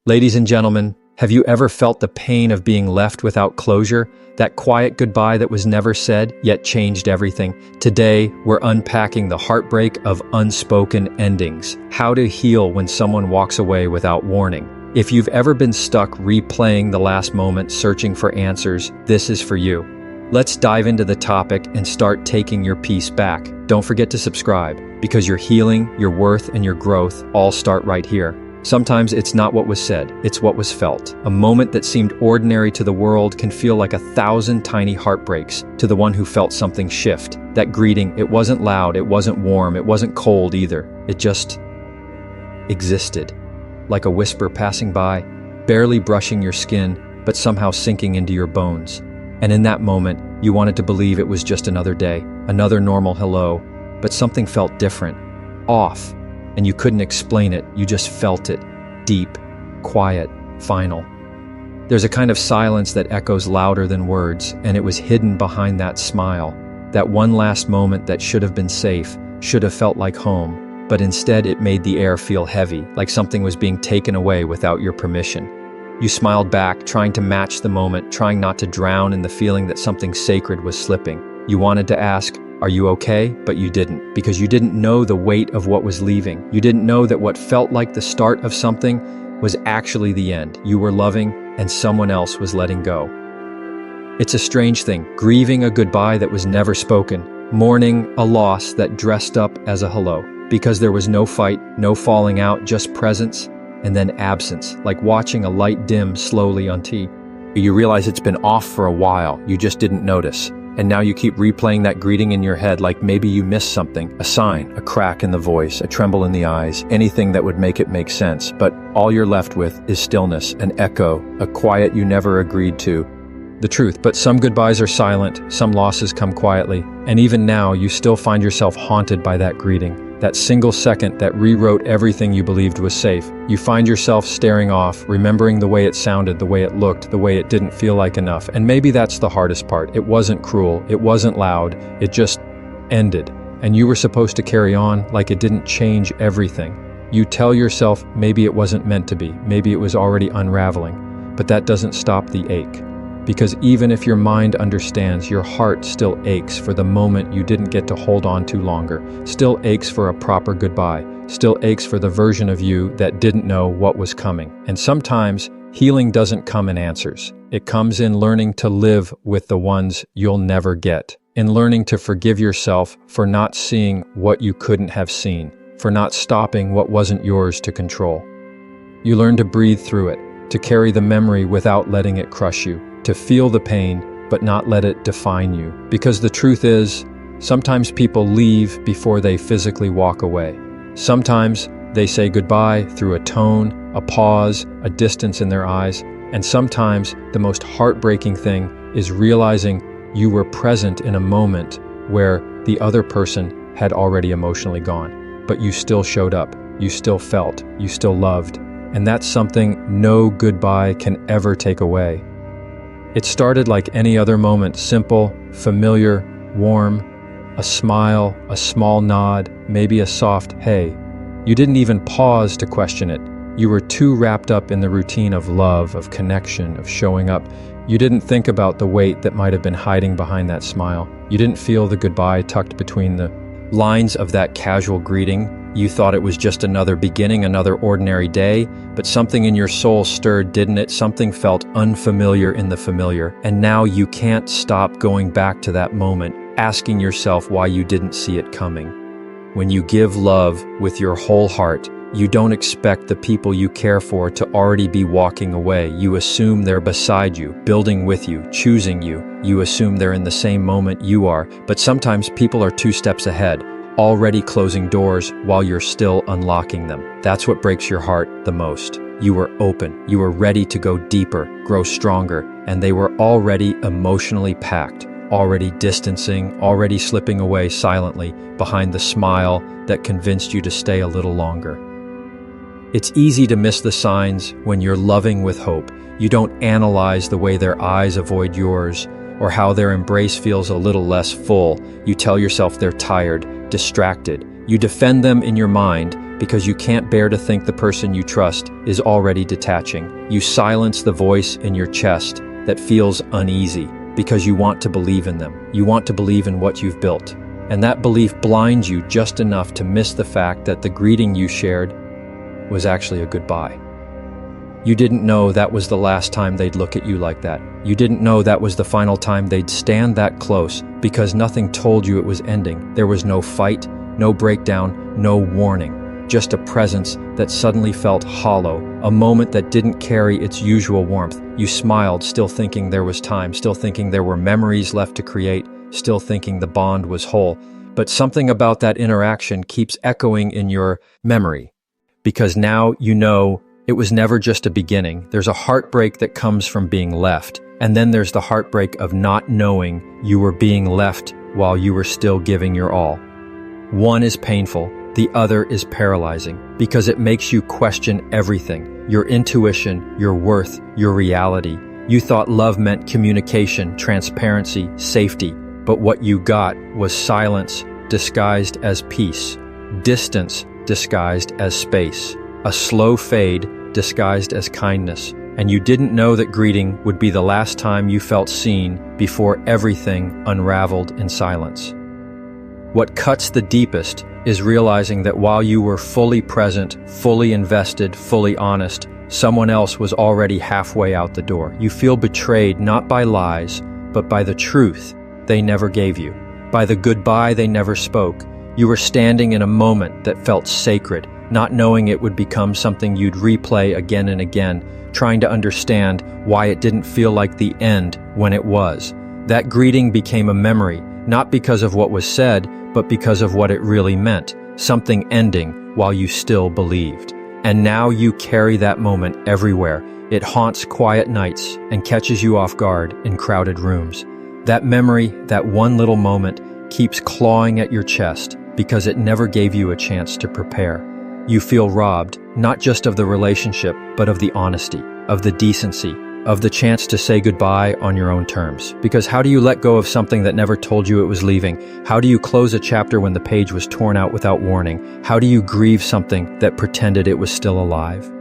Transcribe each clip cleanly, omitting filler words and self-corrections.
Ladies and gentlemen, have you ever felt the pain of being left without closure? That quiet goodbye that was never said, yet changed everything. Today, we're unpacking the heartbreak of unspoken endings. How to heal when someone walks away without warning. If you've ever been stuck replaying the last moment, searching for answers, this is for you. Let's dive into the topic and start taking your peace back. Don't forget to subscribe, because your healing, your worth, and your growth all start right here. Sometimes it's not what was said, it's what was felt. A moment that seemed ordinary to the world can feel like 1,000 tiny heartbreaks to the one who felt something shift. That greeting, it wasn't loud, it wasn't warm, it wasn't cold either. It just existed. Like a whisper passing by, barely brushing your skin, but somehow sinking into your bones. And in that moment, you wanted to believe it was just another day, another normal hello, but something felt different, off. And you couldn't explain it, you just felt it. Deep, quiet, final. There's a kind of silence that echoes louder than words, and it was hidden behind that smile. That one last moment that should have been safe, should have felt like home, but instead it made the air feel heavy, like something was being taken away without your permission. You smiled back, trying to match the moment, trying not to drown in the feeling that something sacred was slipping. You wanted to ask, "Are you okay?" But you didn't, because you didn't know the weight of what was leaving. You didn't know that what felt like the start of something was actually the end. You were loving, and someone else was letting go. It's a strange thing, grieving a goodbye that was never spoken, mourning a loss that dressed up as a hello, because there was no fight, no falling out, just presence, and then absence, like watching a light dim slowly on TV. You realize it's been off for a while, you just didn't notice. And now you keep replaying that greeting in your head like maybe you missed something, a sign, a crack in the voice, a tremble in the eyes, anything that would make it make sense. But all you're left with is stillness, an echo, a quiet you never agreed to. The truth, but some goodbyes are silent, some losses come quietly, and even now you still find yourself haunted by that greeting. That single second that rewrote everything you believed was safe. You find yourself staring off, remembering the way it sounded, the way it looked, the way it didn't feel like enough. And maybe that's the hardest part. It wasn't cruel, it wasn't loud, it just ended. And you were supposed to carry on like it didn't change everything. You tell yourself maybe it wasn't meant to be, maybe it was already unraveling. But that doesn't stop the ache. Because even if your mind understands, your heart still aches for the moment you didn't get to hold on to longer, still aches for a proper goodbye, still aches for the version of you that didn't know what was coming. And sometimes, healing doesn't come in answers. It comes in learning to live with the ones you'll never get, in learning to forgive yourself for not seeing what you couldn't have seen, for not stopping what wasn't yours to control. You learn to breathe through it, to carry the memory without letting it crush you, to feel the pain, but not let it define you. Because the truth is, sometimes people leave before they physically walk away. Sometimes they say goodbye through a tone, a pause, a distance in their eyes. And sometimes the most heartbreaking thing is realizing you were present in a moment where the other person had already emotionally gone. But you still showed up, you still felt, you still loved. And that's something no goodbye can ever take away. It started like any other moment, simple, familiar, warm, a smile, a small nod, maybe a soft hey. You didn't even pause to question it. You were too wrapped up in the routine of love, of connection, of showing up. You didn't think about the weight that might have been hiding behind that smile. You didn't feel the goodbye tucked between the lines of that casual greeting. You thought it was just another beginning, another ordinary day, but something in your soul stirred, didn't it? Something felt unfamiliar in the familiar. And now you can't stop going back to that moment, asking yourself why you didn't see it coming. When you give love with your whole heart, you don't expect the people you care for to already be walking away. You assume they're beside you, building with you, choosing you. You assume they're in the same moment you are, but sometimes people are 2 steps ahead, already closing doors while you're still unlocking them. That's what breaks your heart the most. You were open, you were ready to go deeper, grow stronger, and they were already emotionally packed, already distancing, already slipping away silently behind the smile that convinced you to stay a little longer. It's easy to miss the signs when you're loving with hope. You don't analyze the way their eyes avoid yours, or how their embrace feels a little less full. You tell yourself they're tired, distracted. You defend them in your mind, because you can't bear to think the person you trust is already detaching. You silence the voice in your chest that feels uneasy because you want to believe in them. You want to believe in what you've built. And that belief blinds you just enough to miss the fact that the greeting you shared was actually a goodbye. You didn't know that was the last time they'd look at you like that. You didn't know that was the final time they'd stand that close because nothing told you it was ending. There was no fight, no breakdown, no warning, just a presence that suddenly felt hollow, a moment that didn't carry its usual warmth. You smiled, still thinking there was time, still thinking there were memories left to create, still thinking the bond was whole. But something about that interaction keeps echoing in your memory, because now you know it was never just a beginning. There's a heartbreak that comes from being left, and then there's the heartbreak of not knowing you were being left while you were still giving your all. One is painful, the other is paralyzing, because it makes you question everything: your intuition, your worth, your reality. You thought love meant communication, transparency, safety, but what you got was silence disguised as peace, distance disguised as space, a slow fade disguised as kindness, and you didn't know that greeting would be the last time you felt seen before everything unraveled in silence. What cuts the deepest is realizing that while you were fully present, fully invested, fully honest, someone else was already halfway out the door. You feel betrayed not by lies, but by the truth they never gave you, by the goodbye they never spoke. You were standing in a moment that felt sacred, not knowing it would become something you'd replay again and again, trying to understand why it didn't feel like the end when it was. That greeting became a memory, not because of what was said, but because of what it really meant, something ending while you still believed. And now you carry that moment everywhere. It haunts quiet nights and catches you off guard in crowded rooms. That memory, that one little moment, keeps clawing at your chest because it never gave you a chance to prepare. You feel robbed, not just of the relationship, but of the honesty, of the decency, of the chance to say goodbye on your own terms. Because how do you let go of something that never told you it was leaving? How do you close a chapter when the page was torn out without warning? How do you grieve something that pretended it was still alive?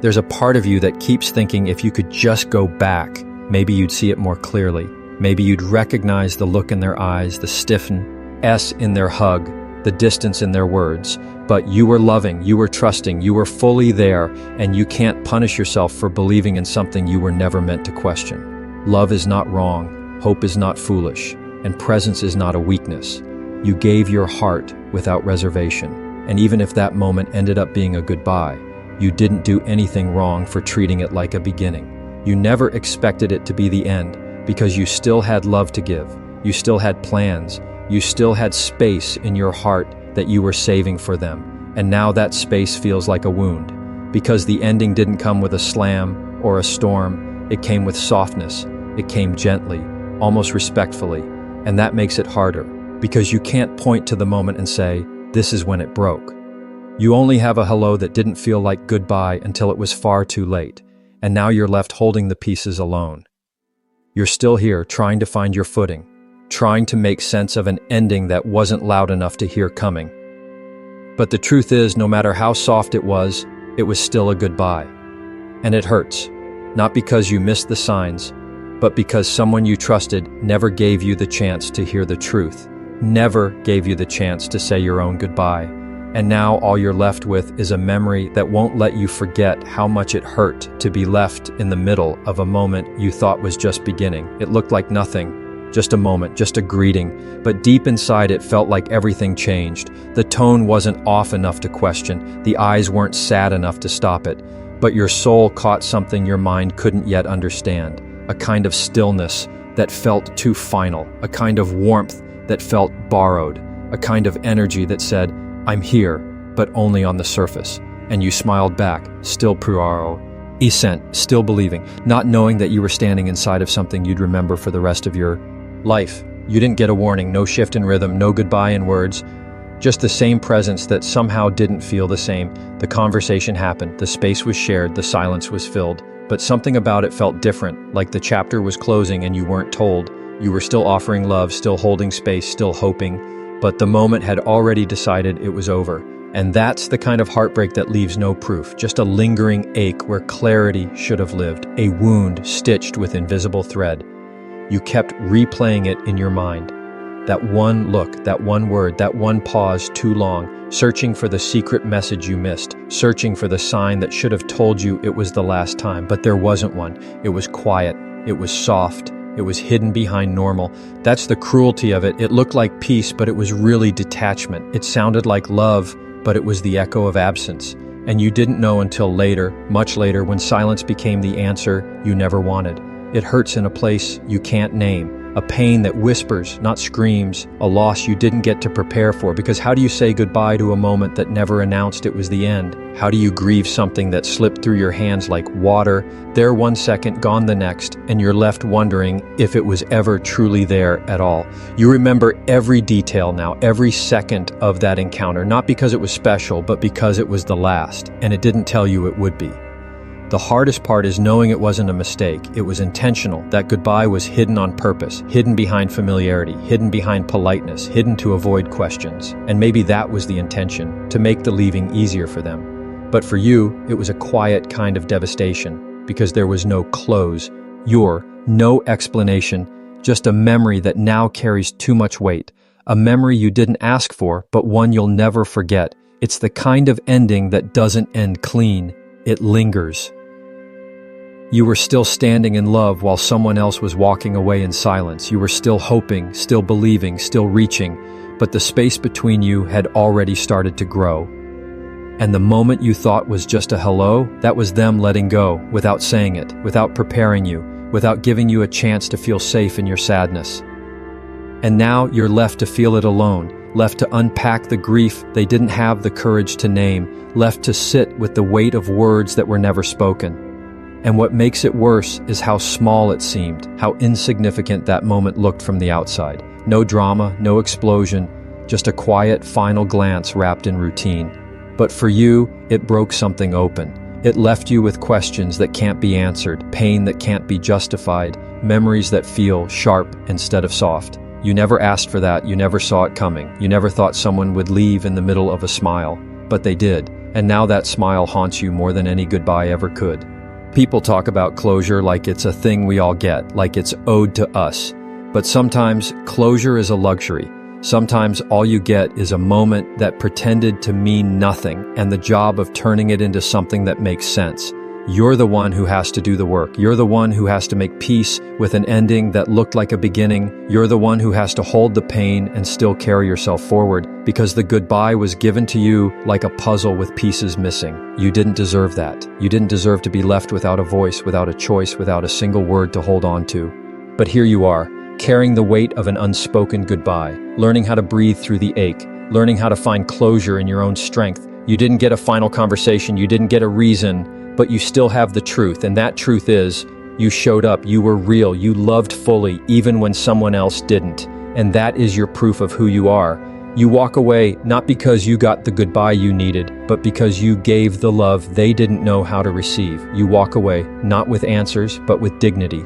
There's a part of you that keeps thinking if you could just go back, maybe you'd see it more clearly. Maybe you'd recognize the look in their eyes, the stiffen S in their hug, the distance in their words. But you were loving, you were trusting, you were fully there, and you can't punish yourself for believing in something you were never meant to question. Love is not wrong, hope is not foolish, and presence is not a weakness. You gave your heart without reservation, and even if that moment ended up being a goodbye, you didn't do anything wrong for treating it like a beginning. You never expected it to be the end, because you still had love to give, you still had plans, you still had space in your heart that you were saving for them. And now that space feels like a wound, because the ending didn't come with a slam or a storm, it came with softness, it came gently, almost respectfully, and that makes it harder, because you can't point to the moment and say, this is when it broke. You only have a hello that didn't feel like goodbye until it was far too late, and now you're left holding the pieces alone. You're still here, trying to find your footing, trying to make sense of an ending that wasn't loud enough to hear coming. But the truth is, no matter how soft it was still a goodbye. And it hurts, not because you missed the signs, but because someone you trusted never gave you the chance to hear the truth, never gave you the chance to say your own goodbye. And now all you're left with is a memory that won't let you forget how much it hurt to be left in the middle of a moment you thought was just beginning. It looked like nothing. Just a moment, just a greeting, but deep inside it felt like everything changed. The tone wasn't off enough to question, the eyes weren't sad enough to stop it, but your soul caught something your mind couldn't yet understand, a kind of stillness that felt too final, a kind of warmth that felt borrowed, a kind of energy that said, I'm here, but only on the surface. And you smiled back, still present, still believing, not knowing that you were standing inside of something you'd remember for the rest of your life. You didn't get a warning, no shift in rhythm, no goodbye in words, just the same presence that somehow didn't feel the same. The conversation happened, the space was shared, the silence was filled, but something about it felt different, like the chapter was closing and you weren't told. You were still offering love, still holding space, still hoping, but the moment had already decided it was over. And that's the kind of heartbreak that leaves no proof, just a lingering ache where clarity should have lived, a wound stitched with invisible thread. You kept replaying it in your mind. That one look, that one word, that one pause too long, searching for the secret message you missed, searching for the sign that should have told you it was the last time, but there wasn't one. It was quiet, it was soft, it was hidden behind normal. That's the cruelty of it. It looked like peace, but it was really detachment. It sounded like love, but it was the echo of absence. And you didn't know until later, much later, when silence became the answer you never wanted. It hurts in a place you can't name. A pain that whispers, not screams, a loss you didn't get to prepare for, because how do you say goodbye to a moment that never announced it was the end? How do you grieve something that slipped through your hands like water, there one second, gone the next, and you're left wondering if it was ever truly there at all? You remember every detail now, every second of that encounter, not because it was special, but because it was the last, and it didn't tell you it would be. The hardest part is knowing it wasn't a mistake. It was intentional. That goodbye was hidden on purpose, hidden behind familiarity, hidden behind politeness, hidden to avoid questions. And maybe that was the intention, to make the leaving easier for them. But for you, it was a quiet kind of devastation, because there was no close, no explanation, just a memory that now carries too much weight. A memory you didn't ask for, but one you'll never forget. It's the kind of ending that doesn't end clean. It lingers. You were still standing in love while someone else was walking away in silence. You were still hoping, still believing, still reaching, but the space between you had already started to grow. And the moment you thought was just a hello, that was them letting go, without saying it, without preparing you, without giving you a chance to feel safe in your sadness. And now you're left to feel it alone, left to unpack the grief they didn't have the courage to name, left to sit with the weight of words that were never spoken. And what makes it worse is how small it seemed, how insignificant that moment looked from the outside. No drama, no explosion, just a quiet, final glance wrapped in routine. But for you, it broke something open. It left you with questions that can't be answered, pain that can't be justified, memories that feel sharp instead of soft. You never asked for that, you never saw it coming. You never thought someone would leave in the middle of a smile. But they did, and now that smile haunts you more than any goodbye ever could. People talk about closure like it's a thing we all get, like it's owed to us. But sometimes closure is a luxury. Sometimes all you get is a moment that pretended to mean nothing and the job of turning it into something that makes sense. You're the one who has to do the work. You're the one who has to make peace with an ending that looked like a beginning. You're the one who has to hold the pain and still carry yourself forward, because the goodbye was given to you like a puzzle with pieces missing. You didn't deserve that. You didn't deserve to be left without a voice, without a choice, without a single word to hold on to. But here you are, carrying the weight of an unspoken goodbye, learning how to breathe through the ache, learning how to find closure in your own strength. You didn't get a final conversation, you didn't get a reason, but you still have the truth, and that truth is, you showed up, you were real, you loved fully, even when someone else didn't. And that is your proof of who you are. You walk away not because you got the goodbye you needed, but because you gave the love they didn't know how to receive. You walk away not with answers, but with dignity.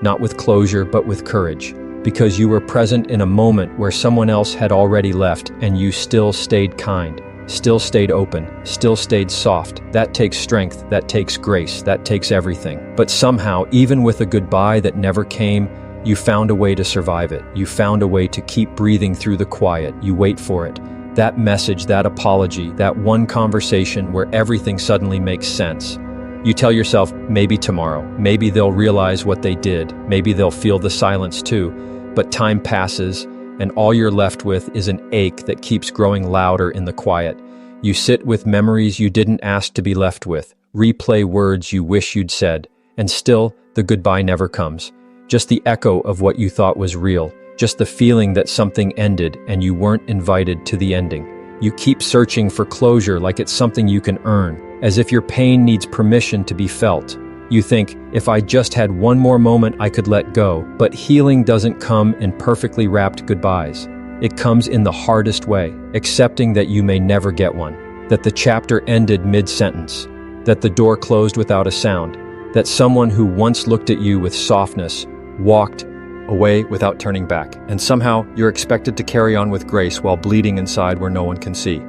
Not with closure, but with courage. Because you were present in a moment where someone else had already left, and you still stayed kind. Still stayed open, still stayed soft. That takes strength, that takes grace, that takes everything. But somehow, even with a goodbye that never came, you found a way to survive it. You found a way to keep breathing through the quiet. You wait for it. That message, that apology, that one conversation where everything suddenly makes sense. You tell yourself, maybe tomorrow, maybe they'll realize what they did, maybe they'll feel the silence too. But time passes, and all you're left with is an ache that keeps growing louder in the quiet. You sit with memories you didn't ask to be left with, replay words you wish you'd said, and still, the goodbye never comes. Just the echo of what you thought was real, just the feeling that something ended and you weren't invited to the ending. You keep searching for closure like it's something you can earn, as if your pain needs permission to be felt. You think, if I just had one more moment I could let go, but healing doesn't come in perfectly wrapped goodbyes. It comes in the hardest way, accepting that you may never get one, that the chapter ended mid-sentence, that the door closed without a sound, that someone who once looked at you with softness walked away without turning back, and somehow you're expected to carry on with grace while bleeding inside where no one can see.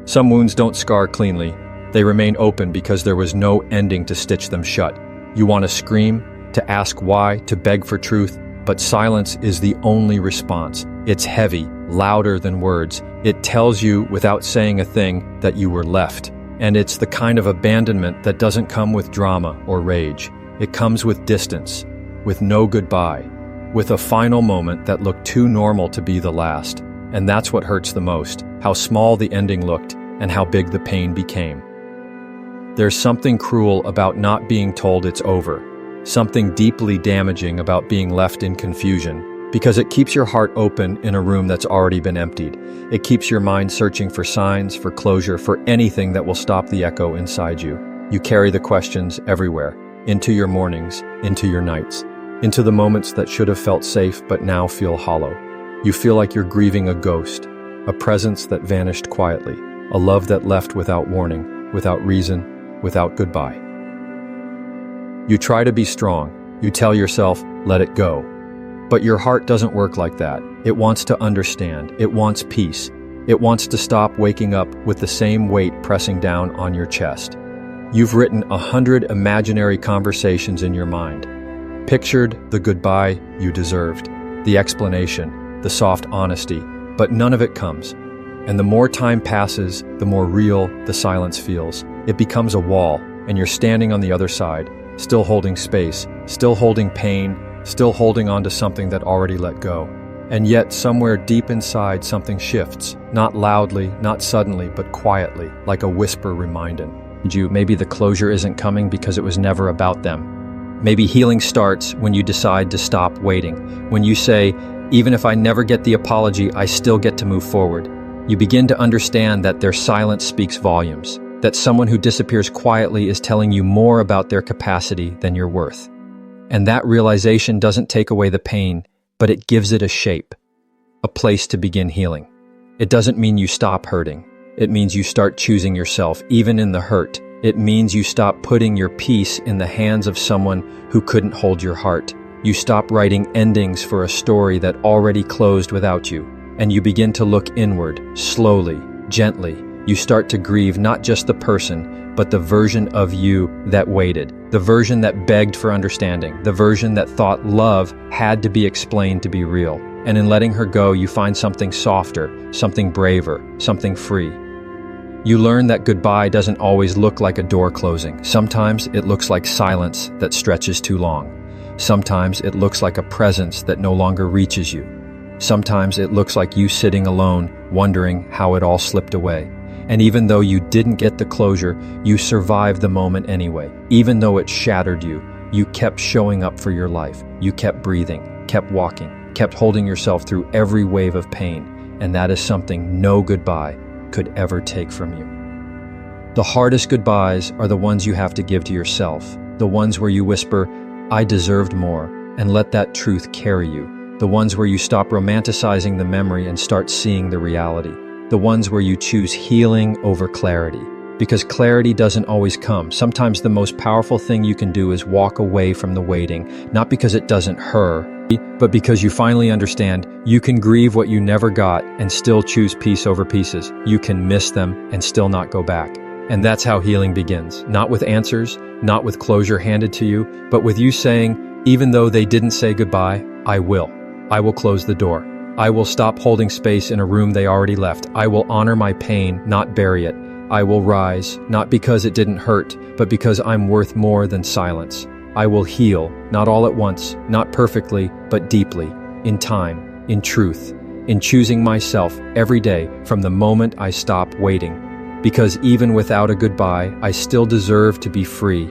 Some wounds don't scar cleanly. They remain open because there was no ending to stitch them shut. You want to scream, to ask why, to beg for truth, but silence is the only response. It's heavy, louder than words. It tells you, without saying a thing, that you were left. And it's the kind of abandonment that doesn't come with drama or rage. It comes with distance, with no goodbye, with a final moment that looked too normal to be the last. And that's what hurts the most, how small the ending looked and how big the pain became. There's something cruel about not being told it's over, something deeply damaging about being left in confusion, because it keeps your heart open in a room that's already been emptied. It keeps your mind searching for signs, for closure, for anything that will stop the echo inside you. You carry the questions everywhere, into your mornings, into your nights, into the moments that should have felt safe but now feel hollow. You feel like you're grieving a ghost, a presence that vanished quietly, a love that left without warning, without reason, without goodbye. You try to be strong. You tell yourself, let it go. But your heart doesn't work like that. It wants to understand. It wants peace. It wants to stop waking up with the same weight pressing down on your chest. You've written 100 imaginary conversations in your mind, pictured the goodbye you deserved, the explanation, the soft honesty, but none of it comes. And the more time passes, the more real the silence feels. It becomes a wall, and you're standing on the other side, still holding space, still holding pain, still holding on to something that already let go. And yet, somewhere deep inside, something shifts, not loudly, not suddenly, but quietly, like a whisper reminding you maybe the closure isn't coming because it was never about them. Maybe healing starts when you decide to stop waiting, when you say, even if I never get the apology, I still get to move forward. You begin to understand that their silence speaks volumes, that someone who disappears quietly is telling you more about their capacity than your worth. And that realization doesn't take away the pain, but it gives it a shape, a place to begin healing. It doesn't mean you stop hurting. It means you start choosing yourself, even in the hurt. It means you stop putting your peace in the hands of someone who couldn't hold your heart. You stop writing endings for a story that already closed without you. And you begin to look inward, slowly, gently. You start to grieve not just the person, but the version of you that waited, the version that begged for understanding, the version that thought love had to be explained to be real. And in letting her go, you find something softer, something braver, something free. You learn that goodbye doesn't always look like a door closing. Sometimes it looks like silence that stretches too long. Sometimes it looks like a presence that no longer reaches you. Sometimes it looks like you sitting alone, wondering how it all slipped away. And even though you didn't get the closure, you survived the moment anyway. Even though it shattered you, you kept showing up for your life. You kept breathing, kept walking, kept holding yourself through every wave of pain. And that is something no goodbye could ever take from you. The hardest goodbyes are the ones you have to give to yourself. The ones where you whisper, I deserved more, and let that truth carry you. The ones where you stop romanticizing the memory and start seeing the reality. The ones where you choose healing over clarity. Because clarity doesn't always come. Sometimes the most powerful thing you can do is walk away from the waiting, not because it doesn't hurt, but because you finally understand you can grieve what you never got and still choose peace over pieces. You can miss them and still not go back. And that's how healing begins. Not with answers, not with closure handed to you, but with you saying, even though they didn't say goodbye, I will. I will close the door. I will stop holding space in a room they already left. I will honor my pain, not bury it. I will rise, not because it didn't hurt, but because I'm worth more than silence. I will heal, not all at once, not perfectly, but deeply, in time, in truth, in choosing myself every day from the moment I stop waiting. Because even without a goodbye, I still deserve to be free,